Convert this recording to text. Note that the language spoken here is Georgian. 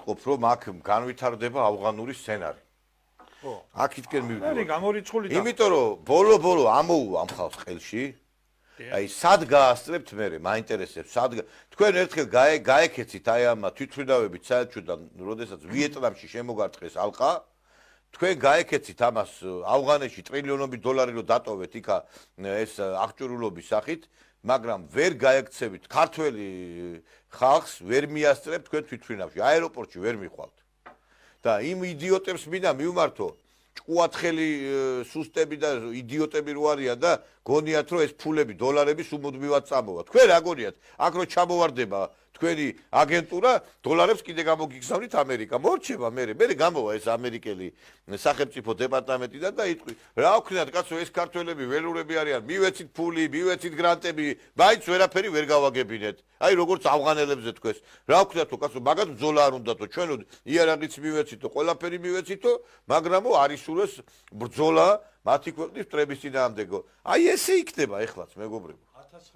ყოფ რომ აქ განვითარდება ავღანური სცენარი. ხო. აქეთკენ მე მივიდივარ. გამორიცხული და იმიტომ რომ ბოლო ამოუვა ამ ხალხს ხელში. აი სად გაასწრებთ მე, მაინტერესებს სად თქვენ ერთხელ გაეკეცით აი ამ თვითმფრინავებით საერთოდან, როდესაც ვიეტნამში შემოგარტყეს ალყა, თქვენ გაეკეცით ამას ავღანეთში ტრილიონობით დოლარი რო დატოვეთ იქა ეს აღჭურულობის სახით, მაგრამ ვერ გაეკცევით ქართველი ხალხს, ვერ მიასწრებთ თქვენ თვითმფრინავში, აეროპორტში ვერ მიხვალთ. და იმ იდიოტებს მინდა მივმართო ჭკუათხელი სუსტები და იდიოტები რო არიან და გონიათ რომ ეს ფულები დოლარები სუმუდმივად წამოვა. თქვენ რა გონიათ? აქ რო ჩამოვარდება თქვენი აგენტურა, დოლარებს კიდე გამოგიგზავნით ამერიკა. მორჩება მე გამოვა ეს ამერიკელი სახელმწიფო დეპარტამენტიდან და იტყვი, რა ვქნათ კაცო ეს ქართველები ველურები არიან, მივეცით ფული, მივეცით გრანტები, მაინც ვერაფერი ვერ გავაგებინეთ. აი როგორც ავღანელებზე თქვეს, რა ვქნათო კაცო, მაგათ ბრძოლა არ უნდათო, ჩვენო იარაღიც მივეცითო, ყველაფერი მივეცითო, მაგრამო არისურვეს ბრძოლა მათი ქვეყნის მტრების წინააღმდეგო. აი ესე იქნება ეხლაც, მეგობრებო.